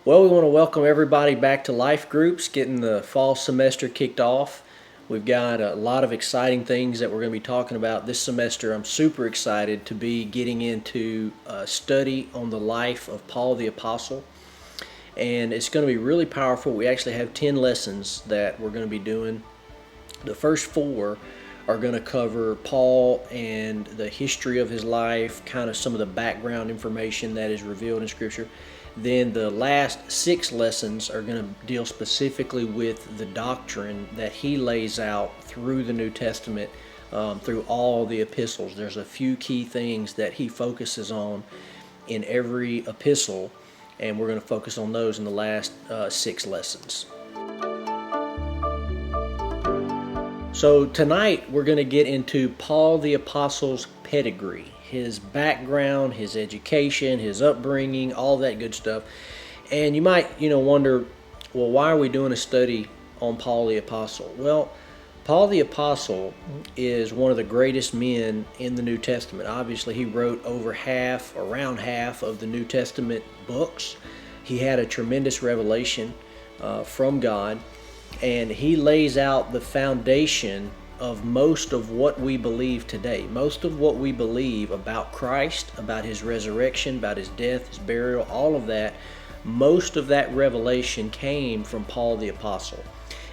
Well, we want to welcome everybody back to Life Groups, getting the fall semester kicked off. We've got a lot of exciting things that we're going to be talking about this semester. I'm super excited to be getting into a study on the life of Paul the Apostle, and it's going to be really powerful. We actually have 10 lessons that we're going to be doing. The first four are going to cover Paul and the history of his life, kind of some of the background information that is revealed in Scripture. Then the last 6 lessons are going to deal specifically with the doctrine that he lays out through the New Testament, through all the epistles. There's a few key things that he focuses on in every epistle, and we're going to focus on those in the last 6 lessons. So tonight we're going to get into Paul the Apostle's pedigree, his background, his education, his upbringing, all that good stuff. And you might, wonder, well, why are we doing a study on Paul the Apostle? Well, Paul the Apostle is one of the greatest men in the New Testament. Obviously, he wrote around half of the New Testament books. He had a tremendous revelation from God, and he lays out the foundation of most of what we believe today. Most of what we believe about Christ, about his resurrection, about his death, his burial, all of that, most of that revelation came from Paul the Apostle.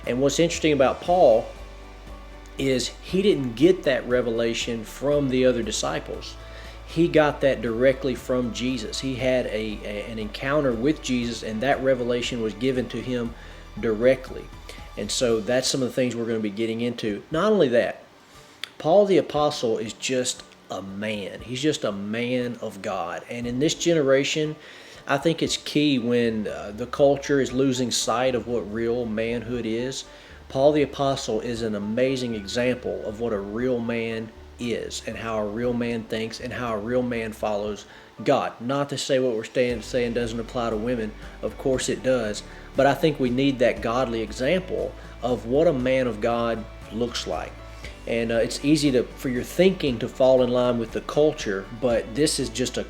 And what's interesting about Paul is he didn't get that revelation from the other disciples. He got that directly from Jesus. He had an encounter with Jesus, and that revelation was given to him directly. And so that's some of the things we're going to be getting into. Not only that, Paul the Apostle is just a man. He's just a man of God. And in this generation, I think it's key when the culture is losing sight of what real manhood is. Paul the Apostle is an amazing example of what a real man is, and how a real man thinks, and how a real man follows God. Not to say what we're saying doesn't apply to women. Of course it does. But I think we need that godly example of what a man of God looks like. And it's easy for your thinking to fall in line with the culture, but this is just a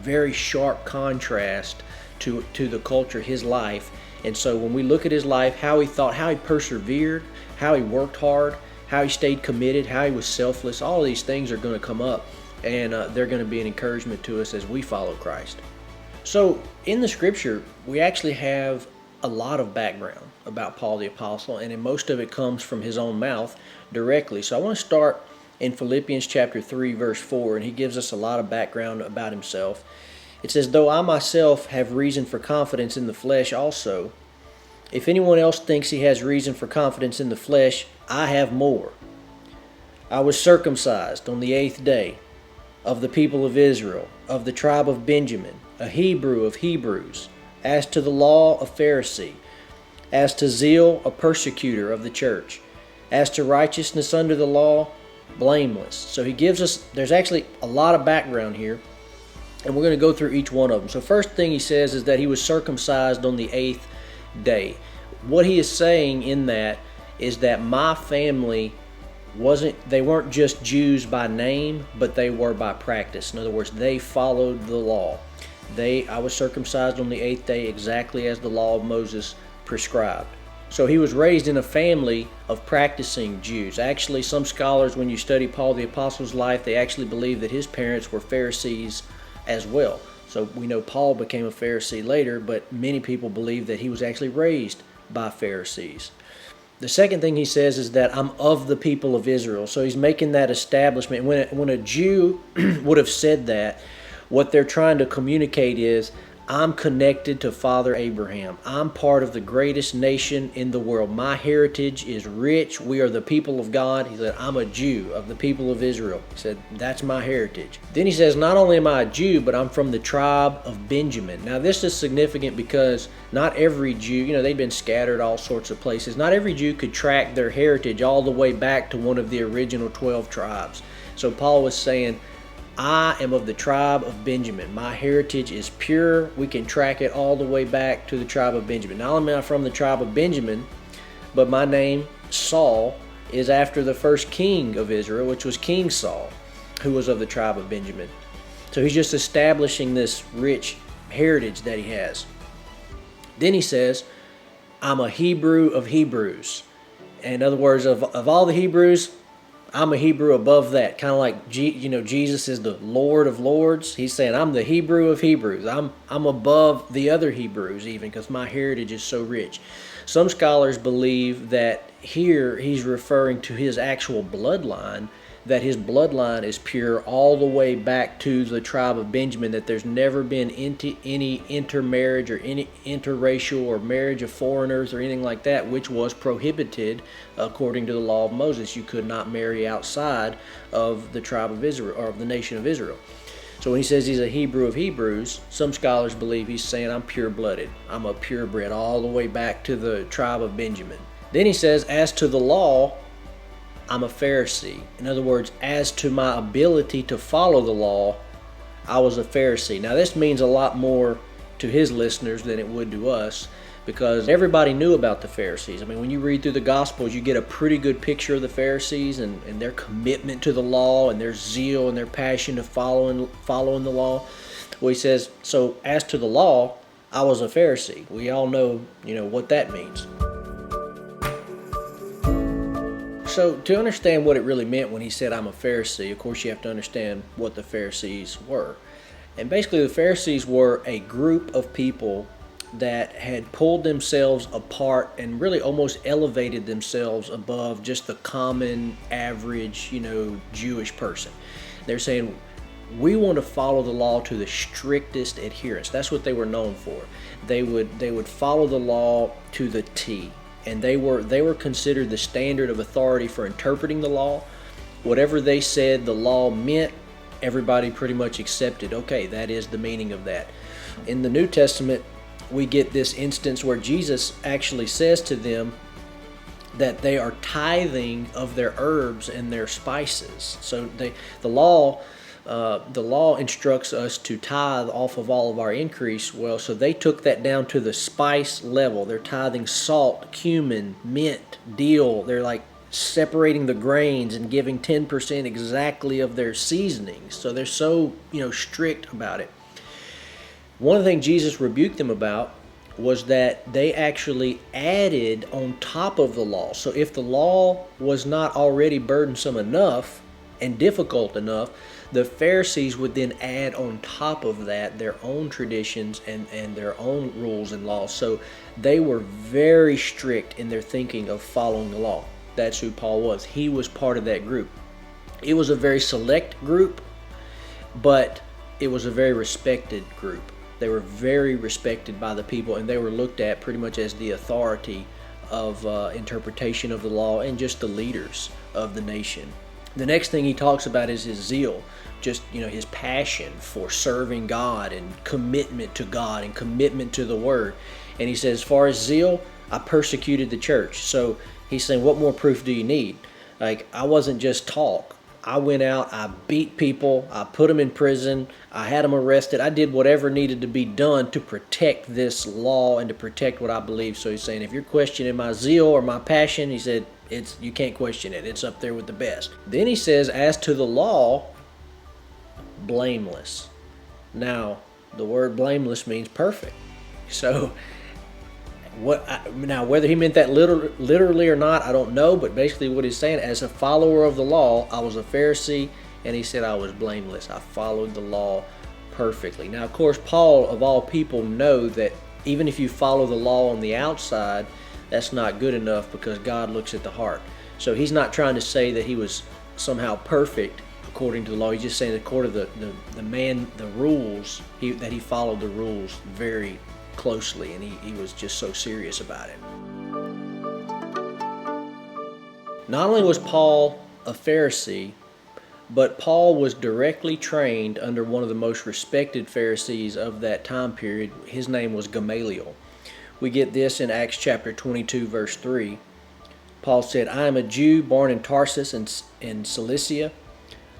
very sharp contrast to the culture, his life. And so when we look at his life, how he thought, how he persevered, how he worked hard, how he stayed committed, how he was selfless, all of these things are going to come up, and they're going to be an encouragement to us as we follow Christ. So in the Scripture, we actually have a lot of background about Paul the Apostle, and most of it comes from his own mouth directly. So I want to start in Philippians chapter 3, verse 4, and he gives us a lot of background about himself. It says, "Though I myself have reason for confidence in the flesh also, if anyone else thinks he has reason for confidence in the flesh, I have more. I was circumcised on the 8th day, of the people of Israel, of the tribe of Benjamin, a Hebrew of Hebrews, as to the law, a Pharisee, as to zeal, a persecutor of the church, as to righteousness under the law, blameless." So he gives us, there's actually a lot of background here, and we're going to go through each one of them. So first thing he says is that he was circumcised on the 8th day. What he is saying in that is that my family they weren't just Jews by name, but they were by practice. In other words, they followed the law. I was circumcised on the 8th day exactly as the law of Moses prescribed. So he was raised in a family of practicing Jews. Actually, some scholars, when you study Paul the Apostle's life, they actually believe that his parents were Pharisees as well. So we know Paul became a Pharisee later, but many people believe that he was actually raised by Pharisees. The second thing he says is that I'm of the people of Israel. So he's making that establishment. When a Jew would have said that, what they're trying to communicate is, I'm connected to Father Abraham. I'm part of the greatest nation in the world. My heritage is rich. We are the people of God. He said, I'm a Jew of the people of Israel. He said, that's my heritage. Then he says, not only am I a Jew, but I'm from the tribe of Benjamin. Now this is significant because not every Jew, they've been scattered all sorts of places. Not every Jew could track their heritage all the way back to one of the original 12 tribes. So Paul was saying, I am of the tribe of Benjamin. My heritage is pure. We can track it all the way back to the tribe of Benjamin. Not only am I from the tribe of Benjamin, but my name, Saul, is after the first king of Israel, which was King Saul, who was of the tribe of Benjamin. So he's just establishing this rich heritage that he has. Then he says, I'm a Hebrew of Hebrews. In other words, of all the Hebrews, I'm a Hebrew above that. Kind of like Jesus is the Lord of Lords. He's saying I'm the Hebrew of Hebrews. I'm above the other Hebrews even because my heritage is so rich. Some scholars believe that here he's referring to his actual bloodline, that his bloodline is pure all the way back to the tribe of Benjamin, that there's never been any intermarriage or any interracial or marriage of foreigners or anything like that, which was prohibited according to the law of Moses. You could not marry outside of the tribe of Israel or of the nation of Israel. So when he says he's a Hebrew of Hebrews, some scholars believe he's saying I'm pure-blooded. I'm a purebred all the way back to the tribe of Benjamin. Then he says, as to the law, I'm a Pharisee. In other words, as to my ability to follow the law, I was a Pharisee. Now this means a lot more to his listeners than it would to us, because everybody knew about the Pharisees. I mean, when you read through the Gospels, you get a pretty good picture of the Pharisees and their commitment to the law and their zeal and their passion to following the law. Well, he says, so as to the law, I was a Pharisee. We all know, what that means. So to understand what it really meant when he said I'm a Pharisee, of course you have to understand what the Pharisees were. And basically the Pharisees were a group of people that had pulled themselves apart and really almost elevated themselves above just the common average, Jewish person. They're saying, we want to follow the law to the strictest adherence. That's what they were known for. They would follow the law to the T. And they were considered the standard of authority for interpreting the law. Whatever they said the law meant, everybody pretty much accepted. Okay, that is the meaning of that. In the New Testament, we get this instance where Jesus actually says to them that they are tithing of their herbs and their spices. So the law instructs us to tithe off of all of our increase. Well, so they took that down to the spice level. They're tithing salt, cumin, mint, dill. They're like separating the grains and giving 10% exactly of their seasonings. So they're so, strict about it. One of the things Jesus rebuked them about was that they actually added on top of the law. So if the law was not already burdensome enough and difficult enough, the Pharisees would then add on top of that their own traditions and their own rules and laws. So they were very strict in their thinking of following the law. That's who Paul was. He was part of that group. It was a very select group, but it was a very respected group. They were very respected by the people, and they were looked at pretty much as the authority of interpretation of the law and just the leaders of the nation. The next thing he talks about is his zeal, just his passion for serving God and commitment to God and commitment to the Word. And he says, as far as zeal, I persecuted the church. So he's saying, what more proof do you need? Like, I wasn't just talk. I went out, I beat people, I put them in prison, I had them arrested. I did whatever needed to be done to protect this law and to protect what I believe. So he's saying, if you're questioning my zeal or my passion, he said, you can't question it. It's up there with the best. Then he says, as to the law, blameless. Now, the word blameless means perfect. So now whether he meant that literally or not, I don't know, but basically what he's saying, as a follower of the law, I was a Pharisee, and he said I was blameless. I followed the law perfectly. Now, of course, Paul, of all people, know that even if you follow the law on the outside, that's not good enough, because God looks at the heart. So he's not trying to say that he was somehow perfect according to the law. He's just saying according to the rules, that he followed the rules very closely, and he was just so serious about it. Not only was Paul a Pharisee, but Paul was directly trained under one of the most respected Pharisees of that time period. His name was Gamaliel. We get this in Acts chapter 22, verse 3. Paul said, I am a Jew born in Tarsus in Cilicia,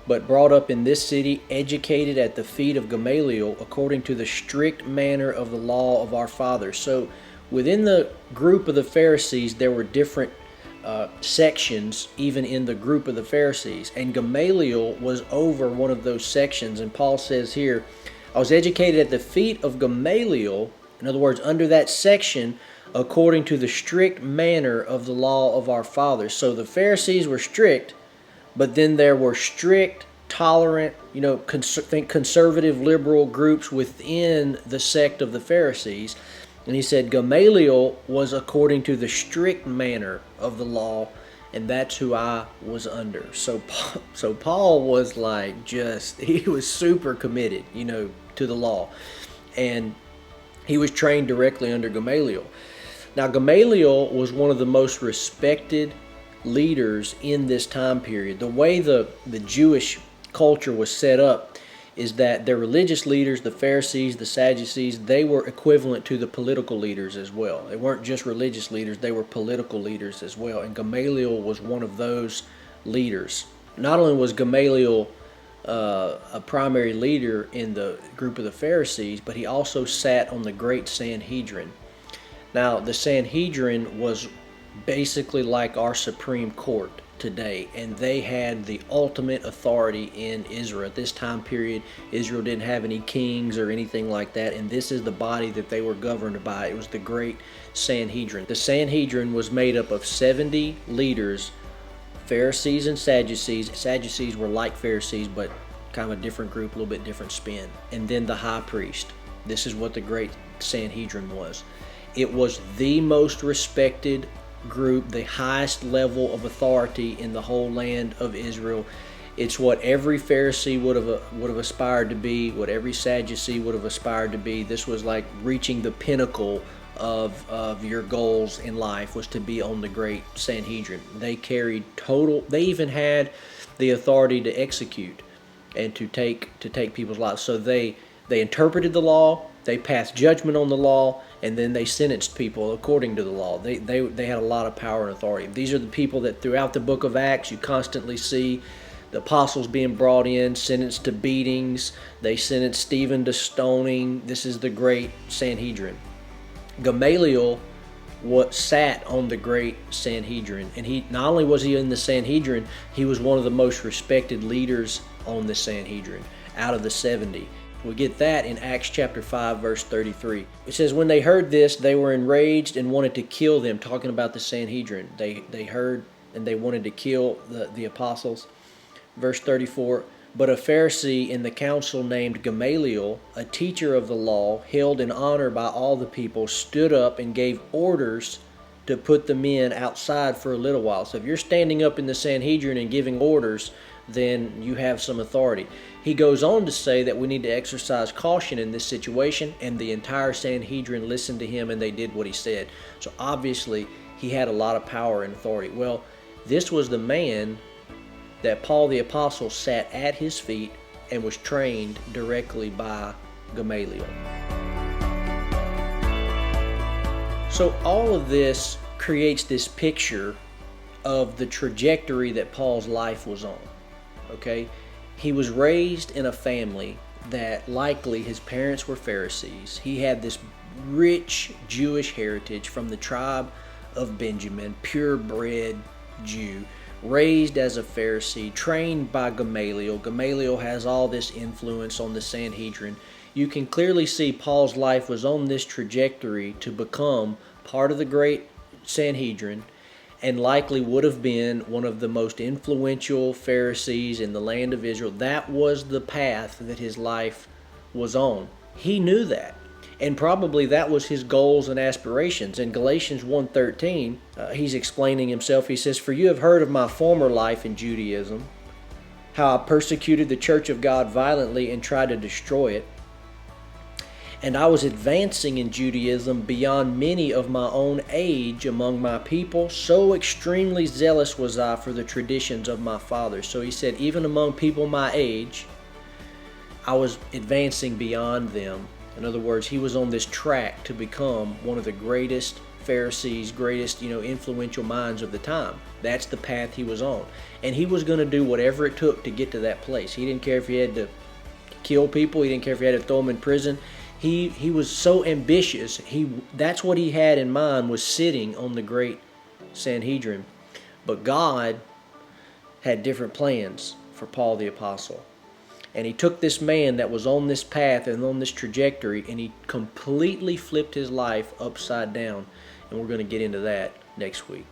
but brought up in this city, educated at the feet of Gamaliel, according to the strict manner of the law of our fathers. So within the group of the Pharisees, there were different sections, even in the group of the Pharisees. And Gamaliel was over one of those sections. And Paul says here, I was educated at the feet of Gamaliel. In other words, under that section, according to the strict manner of the law of our fathers. So the Pharisees were strict, but then there were strict, tolerant, think conservative, liberal groups within the sect of the Pharisees. And he said Gamaliel was according to the strict manner of the law, and that's who I was under. So Paul was he was super committed, to the law. And he was trained directly under Gamaliel. Now, Gamaliel was one of the most respected leaders in this time period. The way the Jewish culture was set up is that their religious leaders, the Pharisees, the Sadducees, they were equivalent to the political leaders as well. They weren't just religious leaders, they were political leaders as well. And Gamaliel was one of those leaders. Not only was Gamaliel a primary leader in the group of the Pharisees, but he also sat on the great Sanhedrin. Now, the Sanhedrin was basically like our Supreme Court today, and they had the ultimate authority in Israel. At this time period, Israel didn't have any kings or anything like that, and this is the body that they were governed by. It was the great Sanhedrin. The Sanhedrin was made up of 70 leaders, Pharisees and Sadducees. Sadducees were like Pharisees, but kind of a different group, a little bit different spin. And then the high priest. This is what the great Sanhedrin was. It was the most respected group, the highest level of authority in the whole land of Israel. It's what every Pharisee would have aspired to be, what every Sadducee would have aspired to be. This was like reaching the pinnacle of your goals in life, was to be on the great Sanhedrin. They carried they even had the authority to execute and to take people's lives. So they interpreted the law, they passed judgment on the law, and then they sentenced people according to the law. They had a lot of power and authority. These are the people that throughout the book of Acts you constantly see the apostles being brought in, sentenced to beatings. They sentenced Stephen to stoning. This is the great Sanhedrin. Gamaliel sat on the great Sanhedrin, and he not only was he in the Sanhedrin, he was one of the most respected leaders on the Sanhedrin out of the 70. We get that in Acts chapter 5, verse 33. It says, when they heard this, they were enraged and wanted to kill them, talking about the Sanhedrin. They heard and they wanted to kill the apostles. Verse 34, but a Pharisee in the council named Gamaliel, a teacher of the law, held in honor by all the people, stood up and gave orders to put the men outside for a little while. So if you're standing up in the Sanhedrin and giving orders, then you have some authority. He goes on to say that we need to exercise caution in this situation, and the entire Sanhedrin listened to him and they did what he said. So obviously he had a lot of power and authority. Well, this was the man that Paul the Apostle sat at his feet and was trained directly by Gamaliel. So all of this creates this picture of the trajectory that Paul's life was on. Okay? He was raised in a family that likely his parents were Pharisees. He had this rich Jewish heritage from the tribe of Benjamin, purebred Jew, raised as a Pharisee, trained by Gamaliel. Gamaliel has all this influence on the Sanhedrin. You can clearly see Paul's life was on this trajectory to become part of the great Sanhedrin, and likely would have been one of the most influential Pharisees in the land of Israel. That was the path that his life was on. He knew that. And probably that was his goals and aspirations. In Galatians 1:13, he's explaining himself. He says, for you have heard of my former life in Judaism, how I persecuted the church of God violently and tried to destroy it. And I was advancing in Judaism beyond many of my own age among my people. So extremely zealous was I for the traditions of my fathers. So he said, even among people my age, I was advancing beyond them. In other words, he was on this track to become one of the greatest Pharisees, greatest, influential minds of the time. That's the path he was on. And he was going to do whatever it took to get to that place. He didn't care if he had to kill people. He didn't care if he had to throw them in prison. He was so ambitious. That's what he had in mind, was sitting on the great Sanhedrin. But God had different plans for Paul the Apostle. And he took this man that was on this path and on this trajectory, and he completely flipped his life upside down. And we're going to get into that next week.